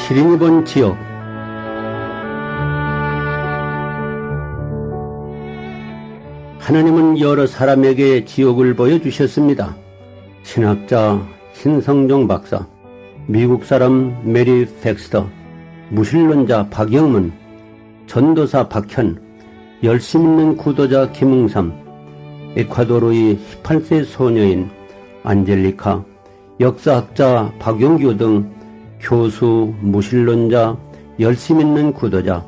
7인이 본 지옥. 하나님은 여러 사람에게 지옥을 보여주셨습니다. 신학자 신성종 박사, 미국 사람 메리 팩스터, 무신론자 박영문, 전도사 박현, 열심 있는 구도자 김웅삼, 에콰도르의 18세 소녀인 안젤리카, 역사학자 박용규 등 교수, 무신론자, 열심 있는 구도자,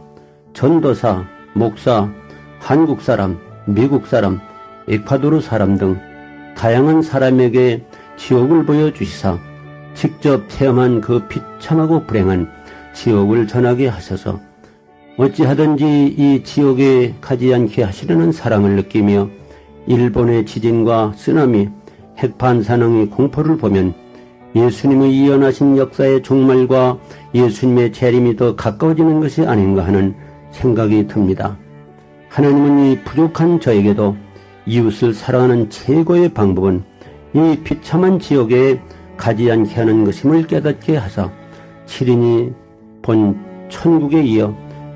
전도사, 목사, 한국 사람, 미국 사람, 에콰도르 사람 등 다양한 사람에게 지옥을 보여주시사 직접 체험한 그 비참하고 불행한 지옥을 전하게 하셔서 어찌하든지 이 지옥에 가지 않게 하시려는 사랑을 느끼며 일본의 지진과 쓰나미, 핵반사능의 공포를 보면 예수님의 이연하신 역사의 종말과 예수님의 재림이 더 가까워지는 것이 아닌가 하는 생각이 듭니다. 하나님은 이 부족한 저에게도 이웃을 사랑하는 최고의 방법은 이 비참한 지옥에 가지 않게 하는 것임을 깨닫게 하사 7인이 본 천국에 이어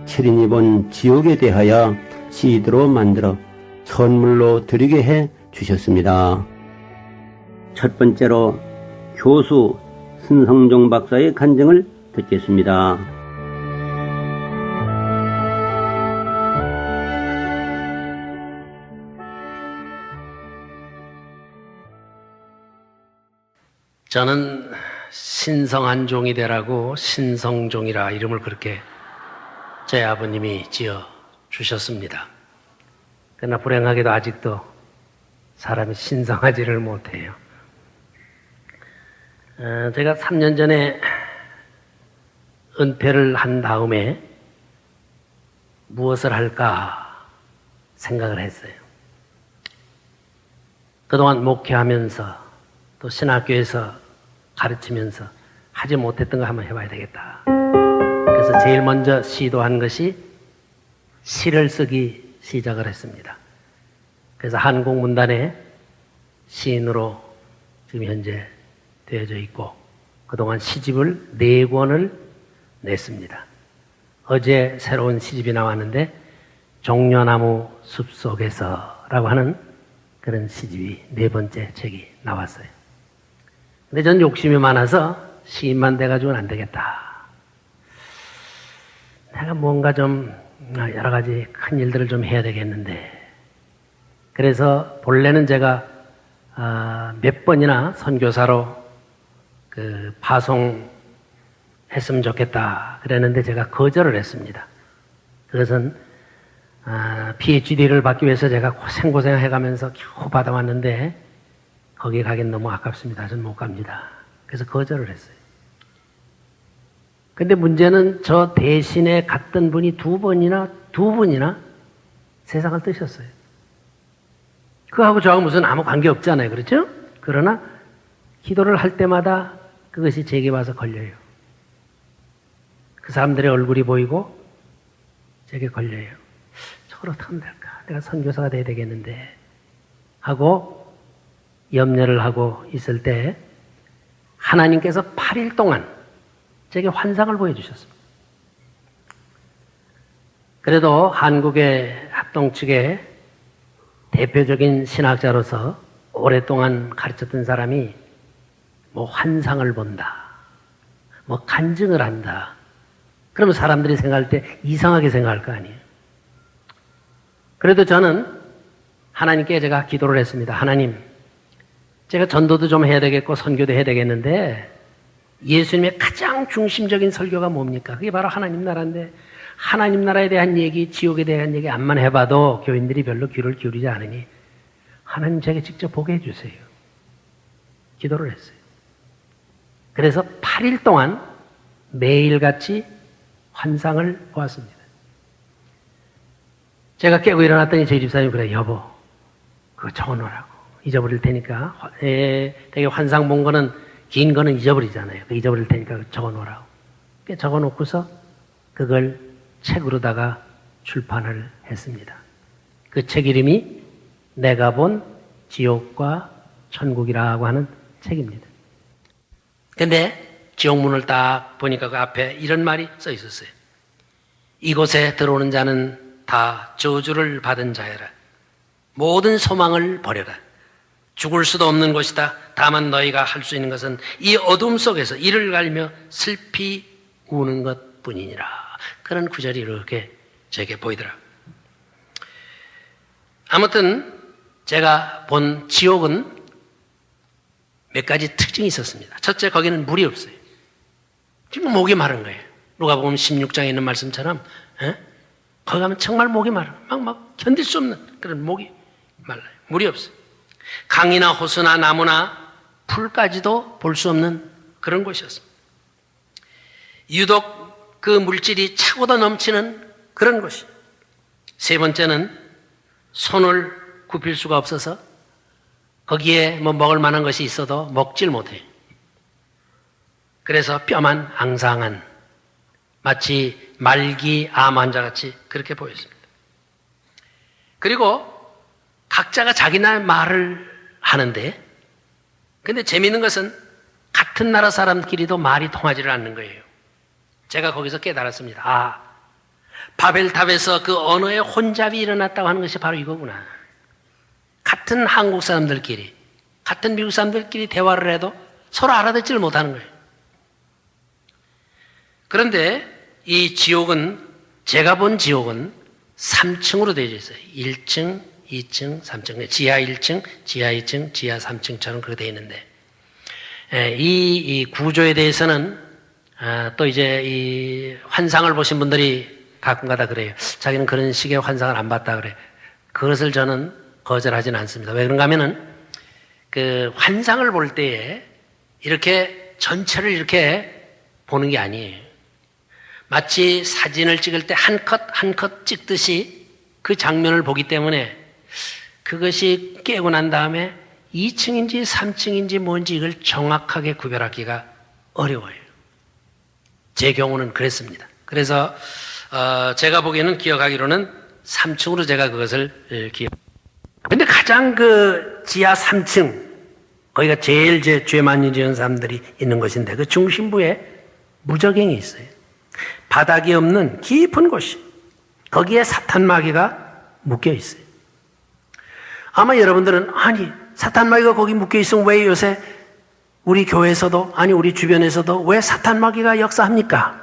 7인이 본 지옥에 대하여 CD로 만들어 선물로 드리게 해 주셨습니다. 첫 번째로 교수 신성종 박사의 간증을 듣겠습니다. 저는 신성한 종이 되라고 신성종이라 이름을 그렇게 제 아버님이 지어 주셨습니다. 그러나 불행하게도 아직도 사람이 신성하지를 못해요. 제가 3년 전에 은퇴를 한 다음에 무엇을 할까 생각을 했어요. 그동안 목회하면서 또 신학교에서 가르치면서 하지 못했던 거 한번 해봐야 되겠다. 그래서 제일 먼저 시도한 것이 시를 쓰기 시작을 했습니다. 그래서 한국문단에 시인으로 지금 현재 되어져 있고 그동안 시집을 4권을 냈습니다. 어제 새로운 시집이 나왔는데 종려나무 숲속에서 라고 하는 그런 시집이 4번째 책이 나왔어요. 근데 전 욕심이 많아서 시인만 돼가지고는 안 되겠다. 내가 뭔가 좀 여러 가지 큰 일들을 좀 해야 되겠는데 그래서 본래는 제가 몇 번이나 선교사로 파송했으면 좋겠다 그랬는데 제가 거절을 했습니다. 그것은 PhD를 받기 위해서 제가 고생고생 해가면서 겨우 받아왔는데 거기에 가긴 너무 아깝습니다. 저는 못 갑니다. 그래서 거절을 했어요. 근데 문제는 저 대신에 갔던 분이 두 분이나 세상을 뜨셨어요. 그하고 저하고 무슨 아무 관계 없잖아요. 그렇죠? 그러나 기도를 할 때마다 그것이 제게 와서 걸려요. 그 사람들의 얼굴이 보이고 제게 걸려요. 저걸 어떻게 하면 될까? 내가 선교사가 돼야 되겠는데 하고 염려를 하고 있을 때 하나님께서 8일 동안 제게 환상을 보여주셨습니다. 그래도 한국의 합동 측의 대표적인 신학자로서 오랫동안 가르쳤던 사람이 뭐 환상을 본다, 뭐 간증을 한다. 그러면 사람들이 생각할 때 이상하게 생각할 거 아니에요. 그래도 저는 하나님께 제가 기도를 했습니다. 하나님, 제가 전도도 좀 해야 되겠고 선교도 해야 되겠는데 예수님의 가장 중심적인 설교가 뭡니까? 그게 바로 하나님 나라인데 하나님 나라에 대한 얘기, 지옥에 대한 얘기 암만 해봐도 교인들이 별로 귀를 기울이지 않으니 하나님 제게 직접 보게 해주세요. 기도를 했어요. 그래서 8일 동안 매일같이 환상을 보았습니다. 제가 깨고 일어났더니 저희 집사님이 그래, 여보, 그거 적어놓으라고. 잊어버릴 테니까. 되게 환상 본 거는, 긴 거는 잊어버리잖아요. 잊어버릴 테니까 적어놓으라고. 적어놓고서 그걸 책으로다가 출판을 했습니다. 그 책 이름이 내가 본 지옥과 천국이라고 하는 책입니다. 근데 지옥문을 딱 보니까 그 앞에 이런 말이 써 있었어요. 이곳에 들어오는 자는 다 저주를 받은 자여라. 모든 소망을 버려라. 죽을 수도 없는 곳이다. 다만 너희가 할 수 있는 것은 이 어둠 속에서 이를 갈며 슬피 우는 것 뿐이니라. 그런 구절이 이렇게 제게 보이더라. 아무튼 제가 본 지옥은 몇 가지 특징이 있었습니다. 첫째, 거기는 물이 없어요. 지금 목이 마른 거예요. 누가복음 16장에 있는 말씀처럼 거기 가면 정말 목이 마른 막 견딜 수 없는 그런 목이 말라요. 물이 없어요. 강이나 호수나 나무나 풀까지도 볼 수 없는 그런 곳이었습니다. 유독 그 물질이 차고도 넘치는 그런 곳이에요. 세 번째는 손을 굽힐 수가 없어서 거기에 뭐 먹을 만한 것이 있어도 먹질 못해요. 그래서 뼈만 앙상한 마치 말기 암 환자같이 그렇게 보였습니다. 그리고 각자가 자기 나라 말을 하는데 근데 재미있는 것은 같은 나라 사람끼리도 말이 통하지를 않는 거예요. 제가 거기서 깨달았습니다. 바벨탑에서 그 언어의 혼잡이 일어났다고 하는 것이 바로 이거구나. 같은 한국 사람들끼리, 같은 미국 사람들끼리 대화를 해도 서로 알아듣지를 못하는 거예요. 그런데 이 지옥은, 제가 본 지옥은 3층으로 되어 있어요. 1층, 2층, 3층, 지하 1층, 지하 2층, 지하 3층처럼 그렇게 되어 있는데, 이 구조에 대해서는 또 이제 이 환상을 보신 분들이 가끔가다 그래요. 자기는 그런 식의 환상을 안 봤다 그래요. 그것을 저는 거절하지는 않습니다. 왜 그런가 하면은 그 환상을 볼 때에 이렇게 전체를 이렇게 보는 게 아니에요. 마치 사진을 찍을 때 한 컷 한 컷 찍듯이 그 장면을 보기 때문에 그것이 깨고 난 다음에 2층인지 3층인지 뭔지 이걸 정확하게 구별하기가 어려워요. 제 경우는 그랬습니다. 그래서 제가 보기에는 기억하기로는 3층으로 제가 그것을 근데 가장 그 지하 3층 거기가 제일 죄 많이 지은 사람들이 있는 곳인데 그 중심부에 무저갱이 있어요. 바닥이 없는 깊은 곳이 거기에 사탄 마귀가 묶여 있어요. 아마 여러분들은 아니 사탄 마귀가 거기 묶여 있으면 왜 요새 우리 교회에서도 아니 우리 주변에서도 왜 사탄 마귀가 역사합니까?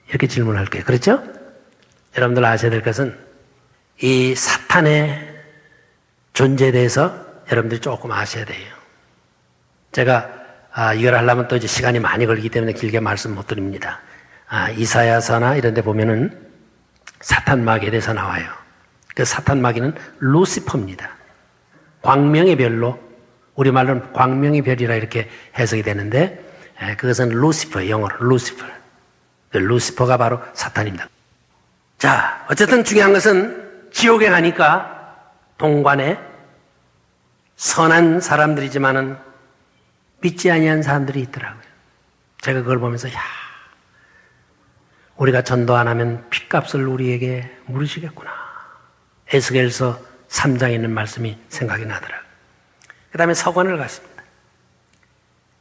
이렇게 질문할 거예요. 그렇죠? 여러분들 아셔야 될 것은 이 사탄의 존재에 대해서 여러분들이 조금 아셔야 돼요. 제가 이걸 하려면 또 이제 시간이 많이 걸리기 때문에 길게 말씀 못 드립니다. 이사야서나 이런 데 보면은 사탄 마귀에 대해서 나와요. 그 사탄 마귀는 루시퍼입니다. 광명의 별로 우리말로는 광명의 별이라 이렇게 해석이 되는데 그것은 루시퍼, 영어로 루시퍼. 그 루시퍼가 바로 사탄입니다. 자, 어쨌든 중요한 것은 지옥에 가니까 동관에 선한 사람들이지만은 믿지 아니한 사람들이 있더라고요. 제가 그걸 보면서 우리가 전도 안 하면 핏값을 우리에게 물으시겠구나. 에스겔서 3장에 있는 말씀이 생각이 나더라고요. 그 다음에 서관을 갔습니다.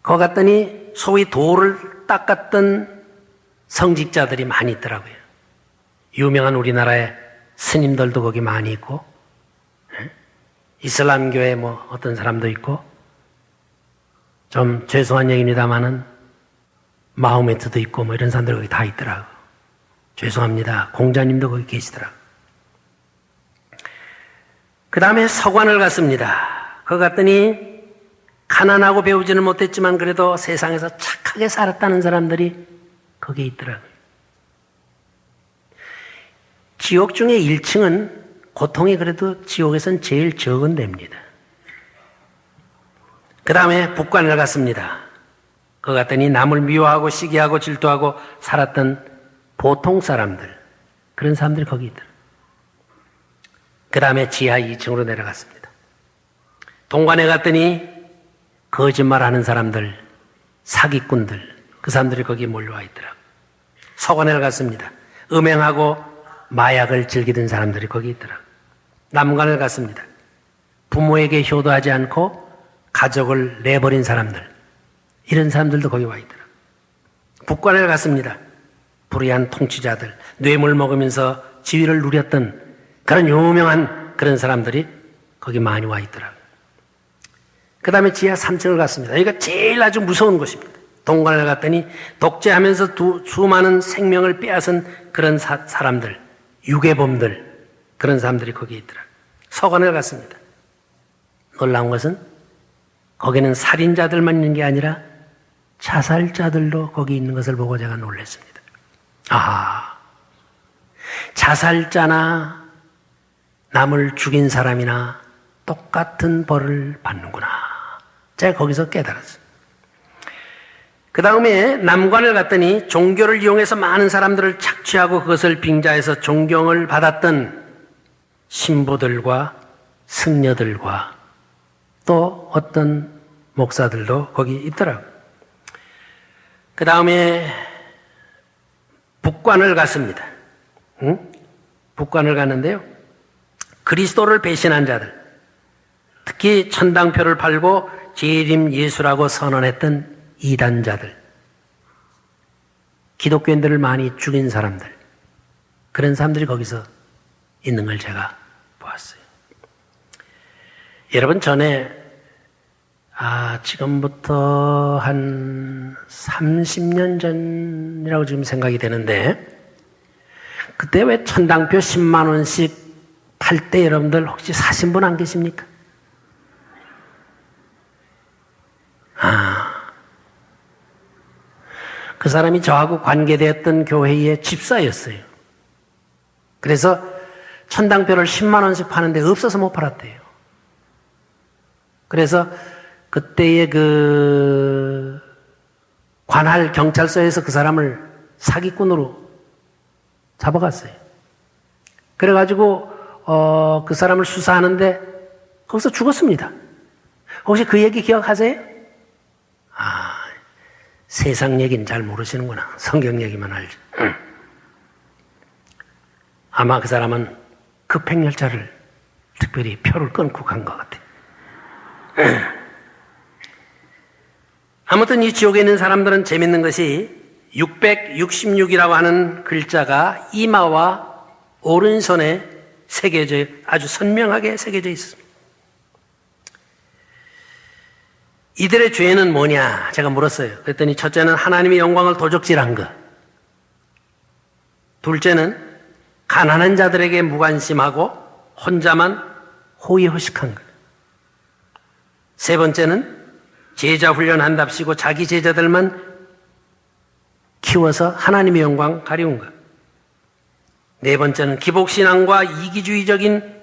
거기 갔더니 소위 돌을 닦았던 성직자들이 많이 있더라고요. 유명한 우리나라의 스님들도 거기 많이 있고, 이슬람교의 뭐 어떤 사람도 있고, 좀 죄송한 얘기입니다만은 마호메트도 있고 뭐 이런 사람들 거기 다 있더라고요. 죄송합니다. 공자님도 거기 계시더라고요. 그 다음에 서관을 갔습니다. 거기 갔더니 가난하고 배우지는 못했지만 그래도 세상에서 착하게 살았다는 사람들이 거기에 있더라고요. 지옥 중에 1층은 고통이 그래도 지옥에선 제일 적은 데입니다. 그 다음에 북관을 갔습니다. 거기 갔더니 남을 미워하고 시기하고 질투하고 살았던 보통 사람들, 그런 사람들이 거기 있더라고요. 그 다음에 지하 2층으로 내려갔습니다. 동관에 갔더니 거짓말하는 사람들, 사기꾼들, 그 사람들이 거기에 몰려와 있더라고요. 서관에 갔습니다. 음행하고 마약을 즐기던 사람들이 거기 있더라고요. 남관을 갔습니다. 부모에게 효도하지 않고 가족을 내버린 사람들, 이런 사람들도 거기 와 있더라고요. 북관을 갔습니다. 불의한 통치자들, 뇌물 먹으면서 지위를 누렸던 그런 유명한 그런 사람들이 거기 많이 와 있더라고요. 그 다음에 지하 3층을 갔습니다. 여기가 제일 아주 무서운 곳입니다. 동관을 갔더니 독재하면서 수많은 생명을 빼앗은 그런 사람들, 유괴범들, 그런 사람들이 거기에 있더라고요. 서관을 갔습니다. 놀라운 것은 거기는 살인자들만 있는 게 아니라 자살자들도 거기 있는 것을 보고 제가 놀랐습니다. 아, 자살자나 남을 죽인 사람이나 똑같은 벌을 받는구나. 제가 거기서 깨달았어요. 그 다음에 남관을 갔더니 종교를 이용해서 많은 사람들을 착취하고 그것을 빙자해서 존경을 받았던 신부들과 승려들과 또 어떤 목사들도 거기 있더라고요. 그 다음에 북관을 갔습니다. 북관을 갔는데요. 그리스도를 배신한 자들, 특히 천당표를 팔고 재림 예수라고 선언했던 이단자들, 기독교인들을 많이 죽인 사람들, 그런 사람들이 거기서 있는 걸 제가 보았어요. 여러분, 전에 지금부터 한 30년 전이라고 지금 생각이 되는데, 그때 왜 천당표 10만 원씩 팔 때 여러분들 혹시 사신 분 안 계십니까? 그 사람이 저하고 관계되었던 교회의 집사였어요. 그래서 천당표를 10만 원씩 파는데 없어서 못 팔았대요. 그래서 그때의 그 관할 경찰서에서 그 사람을 사기꾼으로 잡아갔어요. 그래가지고 그 사람을 수사하는데 거기서 죽었습니다. 혹시 그 얘기 기억하세요? 세상 얘기는 잘 모르시는구나. 성경 얘기만 알죠. 아마 그 사람은 급행열차를 특별히 표를 끊고 간 것 같아요. 아무튼 이 지옥에 있는 사람들은 재밌는 것이 666이라고 하는 글자가 이마와 오른손에 새겨져, 아주 선명하게 새겨져 있습니다. 이들의 죄는 뭐냐? 제가 물었어요. 그랬더니 첫째는 하나님의 영광을 도적질한 것. 둘째는 가난한 자들에게 무관심하고 혼자만 호의호식한 것. 세 번째는 제자 훈련한답시고 자기 제자들만 키워서 하나님의 영광 가리운 것. 네 번째는 기복신앙과 이기주의적인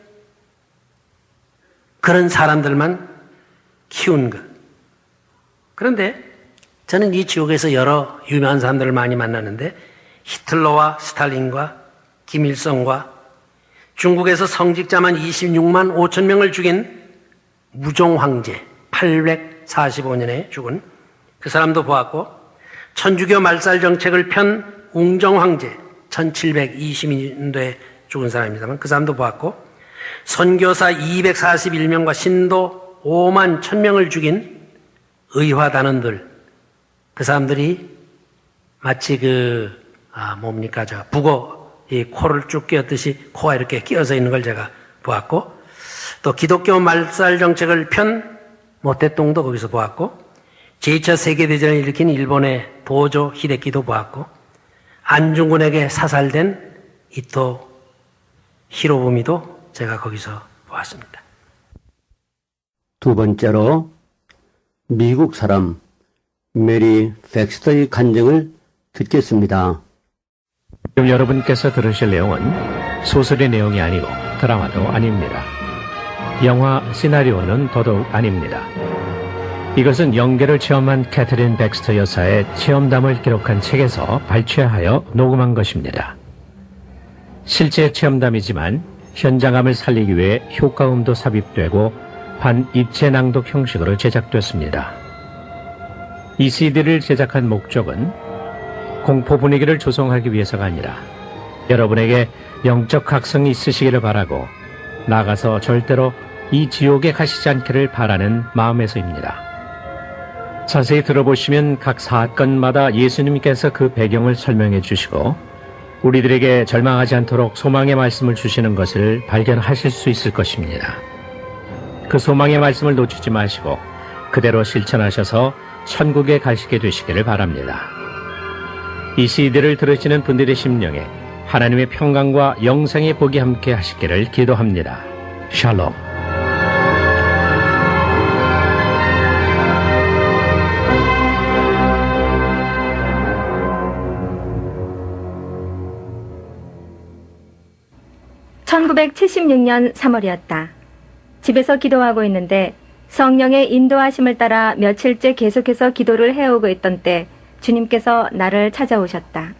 그런 사람들만 키운 것. 그런데 저는 이 지옥에서 여러 유명한 사람들을 많이 만나는데 히틀러와 스탈린과 김일성과 중국에서 성직자만 26만 5천 명을 죽인 무종 황제 845년에 죽은 그 사람도 보았고, 천주교 말살 정책을 편 웅정 황제 1722년도에 죽은 사람입니다만 그 사람도 보았고, 선교사 241명과 신도 5만 1000명을 죽인 의화단원들, 그 사람들이 마치 북어 이 코를 쭉 끼었듯이 코가 이렇게 끼어서 있는 걸 제가 보았고, 또 기독교 말살 정책을 편 모태똥도 거기서 보았고, 제2차 세계대전을 일으킨 일본의 도조 히데키도 보았고, 안중근에게 사살된 이토 히로부미도 제가 거기서 보았습니다. 두 번째로 미국 사람 메리 팩스터의 간증을 듣겠습니다. 지금 여러분께서 들으실 내용은 소설의 내용이 아니고 드라마도 아닙니다. 영화 시나리오는 더더욱 아닙니다. 이것은 영계를 체험한 캐서린 백스터 여사의 체험담을 기록한 책에서 발췌하여 녹음한 것입니다. 실제 체험담이지만 현장감을 살리기 위해 효과음도 삽입되고 반입체 낭독 형식으로 제작됐습니다. 이 CD를 제작한 목적은 공포 분위기를 조성하기 위해서가 아니라 여러분에게 영적 각성이 있으시기를 바라고, 나아가서 절대로 이 지옥에 가시지 않기를 바라는 마음에서입니다. 자세히 들어보시면 각 사건마다 예수님께서 그 배경을 설명해 주시고 우리들에게 절망하지 않도록 소망의 말씀을 주시는 것을 발견하실 수 있을 것입니다. 그 소망의 말씀을 놓치지 마시고 그대로 실천하셔서 천국에 가시게 되시기를 바랍니다. 이 CD를 들으시는 분들의 심령에 하나님의 평강과 영생의 복이 함께 하시기를 기도합니다. 샬롬. (1976년 3월이었다) 집에서 기도하고 있는데 성령의 인도하심을 따라 며칠째 계속해서 기도를 해오고 있던 때 주님께서 나를 찾아오셨다.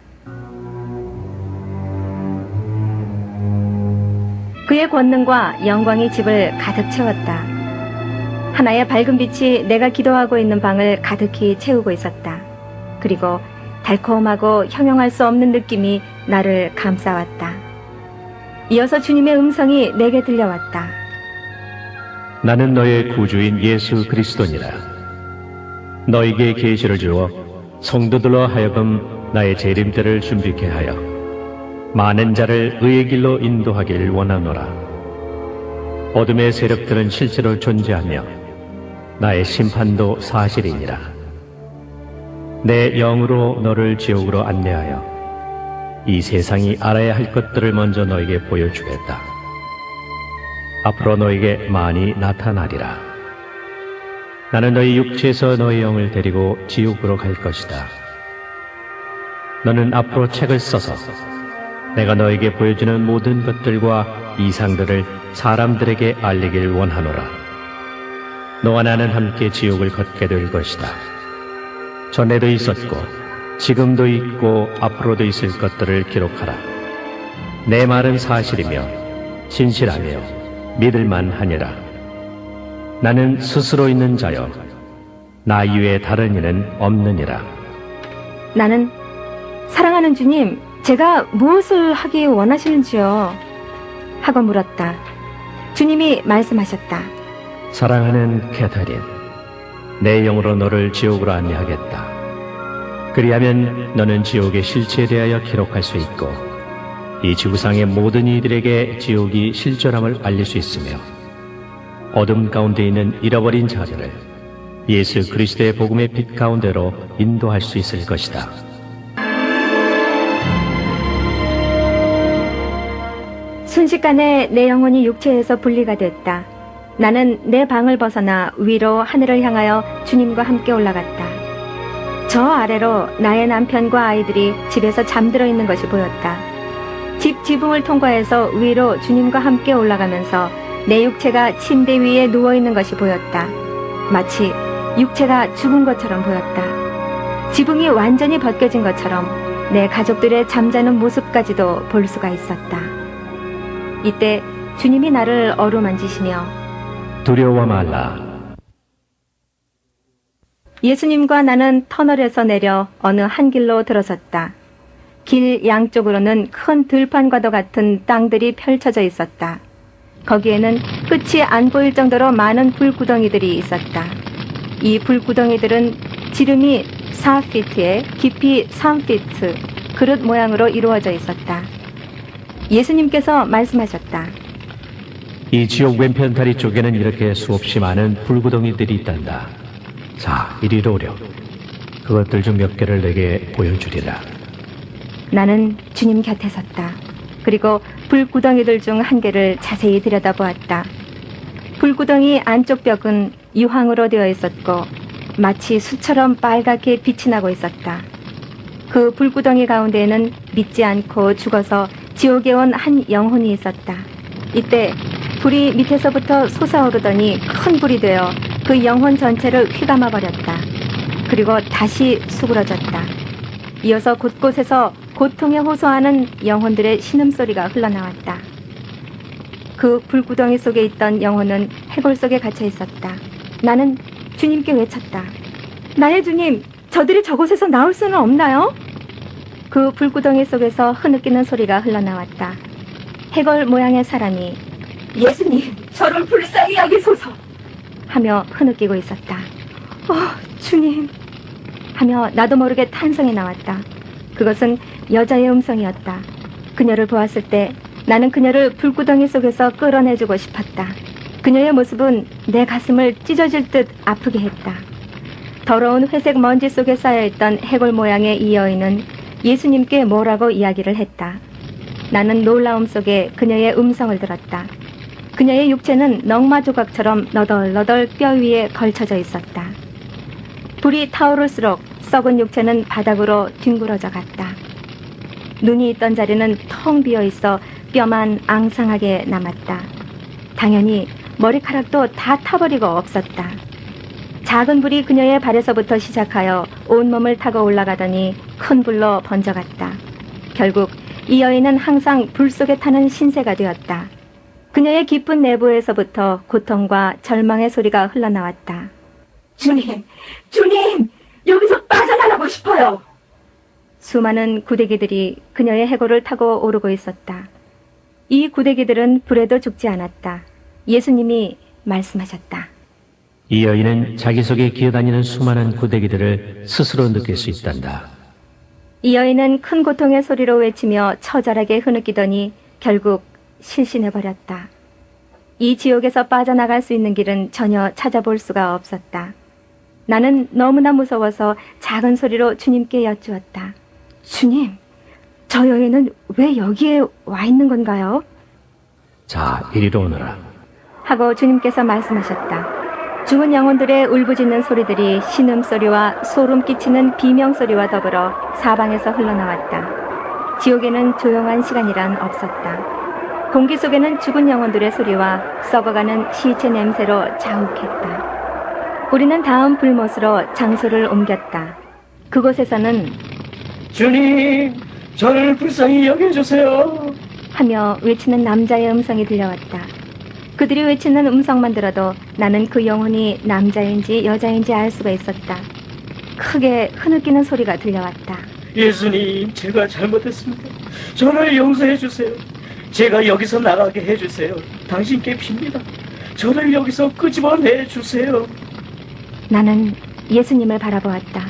그의 권능과 영광이 집을 가득 채웠다. 하나의 밝은 빛이 내가 기도하고 있는 방을 가득히 채우고 있었다. 그리고 달콤하고 형용할 수 없는 느낌이 나를 감싸왔다. 이어서 주님의 음성이 내게 들려왔다. 나는 너의 구주인 예수 그리스도니라. 너에게 계시를 주어 성도들로 하여금 나의 재림때를 준비케 하여 많은 자를 의의 길로 인도하기를 원하노라. 어둠의 세력들은 실제로 존재하며 나의 심판도 사실이니라. 내 영으로 너를 지옥으로 안내하여 이 세상이 알아야 할 것들을 먼저 너에게 보여주겠다. 앞으로 너에게 많이 나타나리라. 나는 너희 육체에서 너의 영을 데리고 지옥으로 갈 것이다. 너는 앞으로 책을 써서 내가 너에게 보여주는 모든 것들과 이상들을 사람들에게 알리길 원하노라. 너와 나는 함께 지옥을 걷게 될 것이다. 전에도 있었고 지금도 있고 앞으로도 있을 것들을 기록하라. 내 말은 사실이며 진실하며 믿을만 하니라. 나는 스스로 있는 자여 나 이외에 다른 이는 없느니라. 나는 사랑하는 주님, 제가 무엇을 하기 원하시는지요? 하고 물었다. 주님이 말씀하셨다. 사랑하는 캐터린, 내 영으로 너를 지옥으로 안내하겠다. 그리하면 너는 지옥의 실체에 대하여 기록할 수 있고 이 지구상의 모든 이들에게 지옥이 실존함을 알릴 수 있으며 어둠 가운데 있는 잃어버린 자들을 예수 그리스도의 복음의 빛 가운데로 인도할 수 있을 것이다. 순식간에 내 영혼이 육체에서 분리가 됐다. 나는 내 방을 벗어나 위로 하늘을 향하여 주님과 함께 올라갔다. 저 아래로 나의 남편과 아이들이 집에서 잠들어 있는 것이 보였다. 집 지붕을 통과해서 위로 주님과 함께 올라가면서 내 육체가 침대 위에 누워있는 것이 보였다. 마치 육체가 죽은 것처럼 보였다. 지붕이 완전히 벗겨진 것처럼 내 가족들의 잠자는 모습까지도 볼 수가 있었다. 이때 주님이 나를 어루만지시며 두려워 말라. 예수님과 나는 터널에서 내려 어느 한 길로 들어섰다. 길 양쪽으로는 큰 들판과도 같은 땅들이 펼쳐져 있었다. 거기에는 끝이 안 보일 정도로 많은 불구덩이들이 있었다. 이 불구덩이들은 지름이 4피트에 깊이 3피트, 그릇 모양으로 이루어져 있었다. 예수님께서 말씀하셨다. 이 지옥 왼편 다리 쪽에는 이렇게 수없이 많은 불구덩이들이 있단다. 자, 이리로 오렴. 그것들 중 몇 개를 내게 보여주리라. 나는 주님 곁에 섰다. 그리고 불구덩이들 중 한 개를 자세히 들여다보았다. 불구덩이 안쪽 벽은 유황으로 되어 있었고 마치 수처럼 빨갛게 빛이 나고 있었다. 그 불구덩이 가운데에는 믿지 않고 죽어서 지옥에 온 한 영혼이 있었다. 이때 불이 밑에서부터 솟아오르더니 큰 불이 되어 그 영혼 전체를 휘감아 버렸다. 그리고 다시 수그러졌다. 이어서 곳곳에서 고통에 호소하는 영혼들의 신음소리가 흘러나왔다. 그 불구덩이 속에 있던 영혼은 해골 속에 갇혀 있었다. 나는 주님께 외쳤다. 나의 주님, 저들이 저곳에서 나올 수는 없나요? 그 불구덩이 속에서 흐느끼는 소리가 흘러나왔다. 해골 모양의 사람이 예수님, 저를 불쌍히 여기소서 하며 흐느끼고 있었다. 주님 하며 나도 모르게 탄성이 나왔다. 그것은 여자의 음성이었다. 그녀를 보았을 때 나는 그녀를 불구덩이 속에서 끌어내주고 싶었다. 그녀의 모습은 내 가슴을 찢어질 듯 아프게 했다. 더러운 회색 먼지 속에 쌓여있던 해골 모양의 이 여인은 예수님께 뭐라고 이야기를 했다. 나는 놀라움 속에 그녀의 음성을 들었다. 그녀의 육체는 넝마 조각처럼 너덜너덜 뼈 위에 걸쳐져 있었다. 불이 타오를수록 썩은 육체는 바닥으로 뒹굴어져 갔다. 눈이 있던 자리는 텅 비어 있어 뼈만 앙상하게 남았다. 당연히 머리카락도 다 타버리고 없었다. 작은 불이 그녀의 발에서부터 시작하여 온몸을 타고 올라가더니 큰 불로 번져갔다. 결국 이 여인은 항상 불 속에 타는 신세가 되었다. 그녀의 깊은 내부에서부터 고통과 절망의 소리가 흘러나왔다. 주님! 주님! 여기서 빠져나가고 싶어요! 수많은 구데기들이 그녀의 해골을 타고 오르고 있었다. 이 구데기들은 불에도 죽지 않았다. 예수님이 말씀하셨다. 이 여인은 자기 속에 기어다니는 수많은 구데기들을 스스로 느낄 수 있단다. 이 여인은 큰 고통의 소리로 외치며 처절하게 흐느끼더니 결국 실신해버렸다. 이 지옥에서 빠져나갈 수 있는 길은 전혀 찾아볼 수가 없었다. 나는 너무나 무서워서 작은 소리로 주님께 여쭈었다. 주님, 저 여인은 왜 여기에 와 있는 건가요? 자, 이리로 오너라. 하고 주님께서 말씀하셨다. 죽은 영혼들의 울부짖는 소리들이 신음소리와 소름 끼치는 비명소리와 더불어 사방에서 흘러나왔다. 지옥에는 조용한 시간이란 없었다. 공기 속에는 죽은 영혼들의 소리와 썩어가는 시체 냄새로 자욱했다. 우리는 다음 불못으로 장소를 옮겼다. 그곳에서는 주님, 저를 불쌍히 여겨주세요. 하며 외치는 남자의 음성이 들려왔다. 그들이 외치는 음성만 들어도 나는 그 영혼이 남자인지 여자인지 알 수가 있었다. 크게 흐느끼는 소리가 들려왔다. 예수님, 제가 잘못했습니다. 저를 용서해 주세요. 제가 여기서 나가게 해주세요. 당신께 빕니다. 저를 여기서 끄집어내 주세요. 나는 예수님을 바라보았다.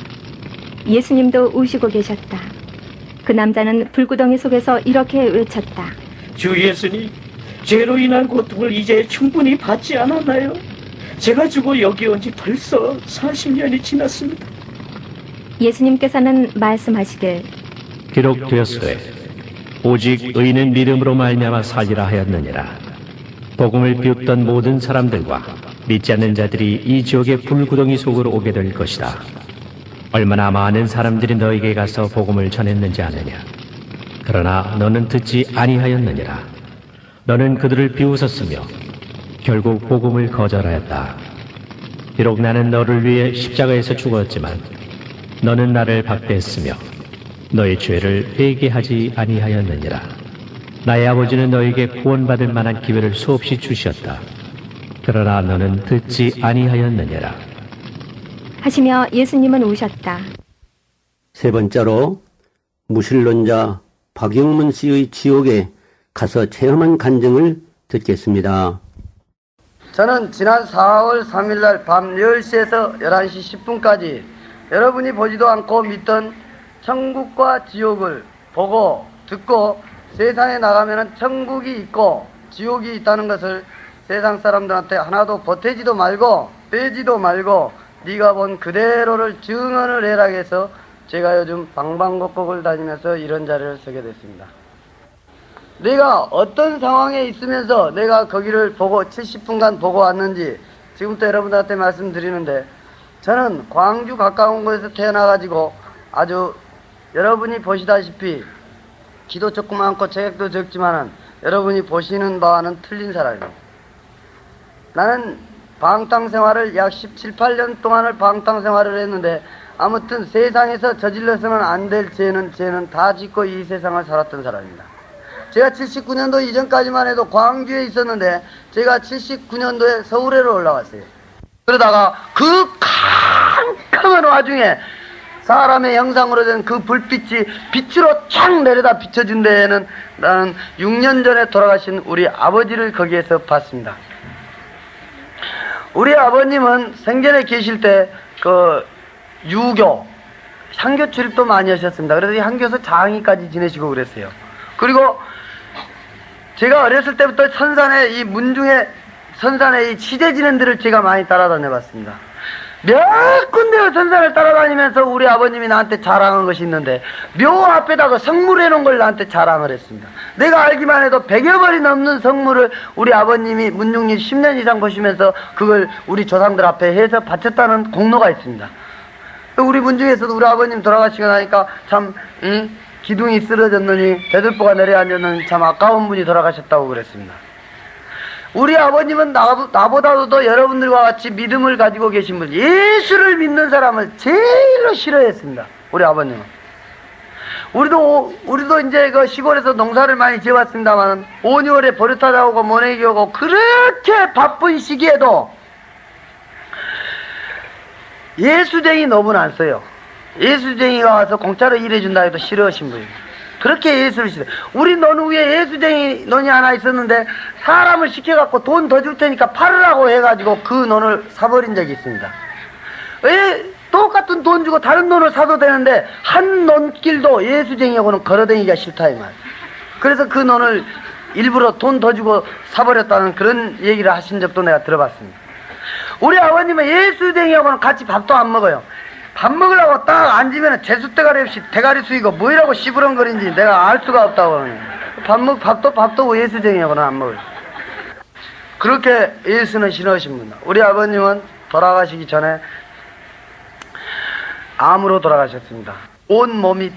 예수님도 우시고 계셨다. 그 남자는 불구덩이 속에서 이렇게 외쳤다. 주 예수님, 죄로 인한 고통을 이제 충분히 받지 않았나요? 제가 죽어 여기 온 지 벌써 40년이 지났습니다. 예수님께서는 말씀하시길 기록되었으되 오직 의인은 믿음으로 말미암아 살리라 하였느니라. 복음을 비웃던 모든 사람들과 믿지 않는 자들이 이 지옥의 불구덩이 속으로 오게 될 것이다. 얼마나 많은 사람들이 너에게 가서 복음을 전했는지 아느냐. 그러나 너는 듣지 아니하였느니라. 너는 그들을 비웃었으며 결국 복음을 거절하였다. 비록 나는 너를 위해 십자가에서 죽었지만 너는 나를 박대했으며 너의 죄를 회개하지 아니하였느니라. 나의 아버지는 너에게 구원받을 만한 기회를 수없이 주셨다. 그러나 너는 듣지 아니하였느니라. 하시며 예수님은 우셨다. 세 번째로 무신론자 박영문 씨의 지옥에 가서 체험한 간증을 듣겠습니다. 저는 지난 4월 3일날 밤 10시에서 11시 10분까지 여러분이 보지도 않고 믿던 천국과 지옥을 보고 듣고 세상에 나가면 천국이 있고 지옥이 있다는 것을 세상 사람들한테 하나도 보태지도 말고 빼지도 말고 네가 본 그대로를 증언을 해라 해서 제가 요즘 방방곡곡을 다니면서 이런 자리를 서게 됐습니다. 내가 어떤 상황에 있으면서 내가 거기를 보고 70분간 보고 왔는지 지금부터 여러분들한테 말씀드리는데, 저는 광주 가까운 곳에서 태어나가지고 아주 여러분이 보시다시피 키도 조금 많고 체격도 적지만은 여러분이 보시는 바와는 틀린 사람입니다. 나는 방탕생활을 약 17, 18년 동안을 방탕생활을 했는데 아무튼 세상에서 저질러서는 안 될 죄는 다 짓고 이 세상을 살았던 사람입니다. 제가 79년도 이전까지만 해도 광주에 있었는데 제가 79년도에 서울에로 올라왔어요. 그러다가 그 캄캄한 와중에 사람의 형상으로 된 그 불빛이 빛으로 쫙 내려다 비춰준 데에는 나는 6년 전에 돌아가신 우리 아버지를 거기에서 봤습니다. 우리 아버님은 생전에 계실 때 유교, 향교 출입도 많이 하셨습니다. 그래서 이 향교에서 장의까지 지내시고 그랬어요. 그리고 제가 어렸을 때부터 선산에 이 문중에 선산에 이 시제 지낸 데를 제가 많이 따라다녀 봤습니다. 몇 군데 선산을 따라다니면서 우리 아버님이 나한테 자랑한 것이 있는데, 묘 앞에다가 성물 해놓은 걸 나한테 자랑을 했습니다. 내가 알기만 해도 100여 벌이 넘는 성물을 우리 아버님이 문중리 10년 이상 보시면서 그걸 우리 조상들 앞에 해서 바쳤다는 공로가 있습니다. 우리 문중에서도 우리 아버님 돌아가시고 나니까 참 기둥이 쓰러졌느니 대들보가 내려앉았느니 참 아까운 분이 돌아가셨다고 그랬습니다. 우리 아버님은 나보다도 더 여러분들과 같이 믿음을 가지고 계신 분, 예수를 믿는 사람을 제일로 싫어했습니다. 우리 아버님은. 우리도 이제 그 시골에서 농사를 많이 지어왔습니다만 5, 6월에 버릇하다 오고 모내기 오고 그렇게 바쁜 시기에도 예수쟁이 노분 안 써요. 예수쟁이가 와서 공짜로 일해준다 해도 싫어하신 분입니다. 그렇게 예수를 싫어해요. 우리 논 위에 예수쟁이 논이 하나 있었는데 사람을 시켜갖고 돈 더 줄 테니까 팔으라고 해가지고 그 논을 사버린 적이 있습니다. 왜 똑같은 돈 주고 다른 논을 사도 되는데 한 논길도 예수쟁이하고는 걸어다니기가 싫다 이 말. 그래서 그 논을 일부러 돈 더 주고 사버렸다는 그런 얘기를 하신 적도 내가 들어봤습니다. 우리 아버님은 예수쟁이하고는 같이 밥도 안 먹어요. 밥 먹으려고 딱 앉으면 재수대가리 없이 대가리 수이고 뭐이라고 시부렁거린지 내가 알 수가 없다고. 밥도 예수쟁이하고는 안 먹어요. 그렇게 예수는 싫어하신 분이다. 우리 아버님은 돌아가시기 전에 암으로 돌아가셨습니다. 온 몸이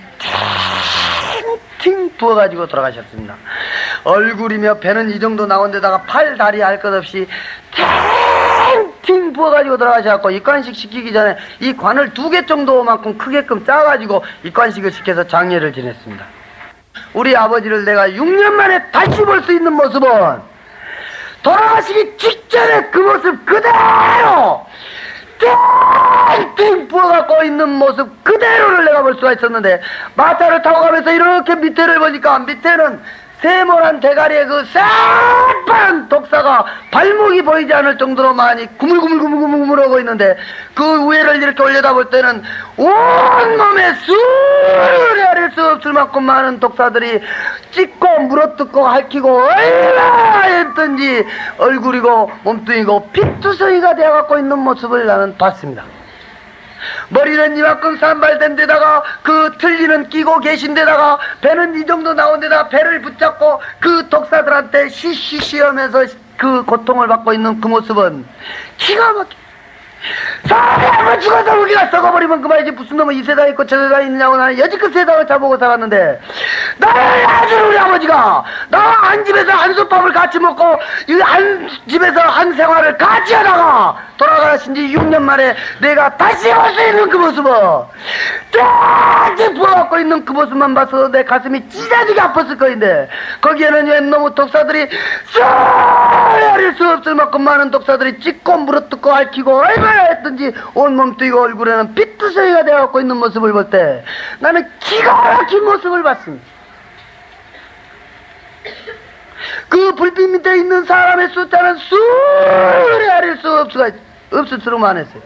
팅팅 부어가지고 돌아가셨습니다. 얼굴이며 배는 이 정도 나온 데다가 팔, 다리 할 것 없이 팅팅 부어가지고 돌아가셔갖고 입관식 시키기 전에 이 관을 2개 정도만큼 크게끔 짜가지고 입관식을 시켜서 장례를 지냈습니다. 우리 아버지를 내가 6년 만에 다시 볼 수 있는 모습은 돌아가시기 직전에 그 모습 그대로 띵띵 부어갖고 있는 모습 그대로를 내가 볼 수가 있었는데, 마차를 타고 가면서 이렇게 밑에를 보니까 밑에는 세모난 대가리에 그 새파란 독사가 발목이 보이지 않을 정도로 많이 구물구물구물구물하고 있는데, 그 위에를 이렇게 올려다볼 때는 온몸에 수를 헤아릴 수 없을 만큼 많은 독사들이 찢고 물어뜯고 핥히고 얼마나 했던지 얼굴이고 몸뚱이고 피투성이가 되어갖고 있는 모습을 나는 봤습니다. 머리는 이만큼 산발된 데다가 그 틀니는 끼고 계신 데다가 배는 이 정도 나온 데다가 배를 붙잡고 그 독사들한테 쉬쉬쉬 하면서 그 고통을 받고 있는 그 모습은 기가 막혀. 사람이 한번 죽어서 우리가 썩어버리면 그만이지 무슨 놈은 이 세상에 있고 저 세상에 있느냐고. 나는 여지껏 세상을 잡아보고 살았는데, 나를 아주 우리 아버지가 나 한 집에서 한솥밥을 같이 먹고 이 한 집에서 한 생활을 같이 하다가 돌아가신 지 6년 만에 내가 다시 볼 수 있는 그 모습은 쫙 부어갖고 있는 그 모습만 봐서 내 가슴이 찢어지게 아팠을 거인데, 거기에는 왜 너무 독사들이 헤아릴 수 없을 만큼 많은 독사들이 찢고 물어뜯고 핥히고 얼마나 했든지 온몸 뛰고 얼굴에는 피투성이가 되어갖고 있는 모습을 볼 때 나는 기가 막힌 모습을 봤습니다. 그 불빛 밑에 있는 사람의 숫자는 수를 헤아릴 수 없을수록 많았어요.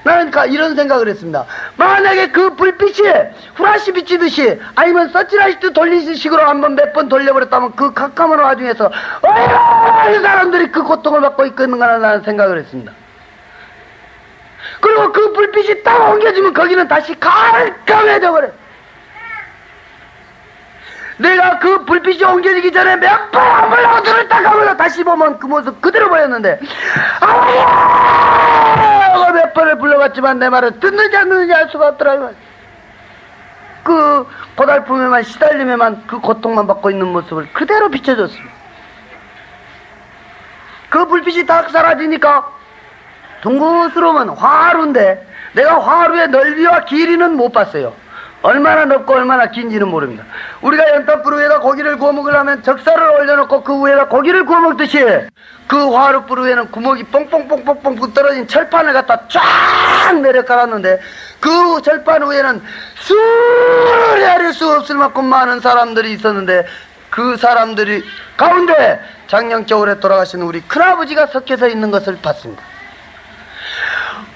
나는 이런 생각을 했습니다. 만약에 그 불빛이 후라시 비치듯이 아니면 서치라이트 돌리는 식으로 한번 몇 번 돌려버렸다면 그 캄캄한 와중에서 얼마나 사람들이 그 고통을 받고 있겠는가 라는 생각을 했습니다. 그리고 그 불빛이 딱 옮겨지면 거기는 다시 깜깜해져 버려요. 내가 그 불빛이 옮겨지기 전에 몇 번 안 보려고 눈을 딱 감으려 다시 보면 그 모습 그대로 보였는데, 아버지! 몇 번을 불러봤지만 내 말을 듣는지 안 듣는지 알 수가 없더라고요. 그 고달픔에만 시달림에만 그 고통만 받고 있는 모습을 그대로 비춰줬습니다. 그 불빛이 딱 사라지니까 둥그스러우면 화루인데, 내가 화루의 넓이와 길이는 못 봤어요. 얼마나 넓고 얼마나 긴지는 모릅니다. 우리가 연탄불 위에다 고기를 구워 먹으려면 적사를 올려놓고 그 위에다 고기를 구워 먹듯이 그 화룻불 위에는 구멍이 뽕뽕뽕뽕뽕 떨어진 철판을 갖다 쫙 내려 깔았는데, 그 철판 위에는 수를 헤아릴 수 없을 만큼 많은 사람들이 있었는데, 그 사람들이 가운데 작년 겨울에 돌아가신 우리 큰아버지가 섞여서 있는 것을 봤습니다.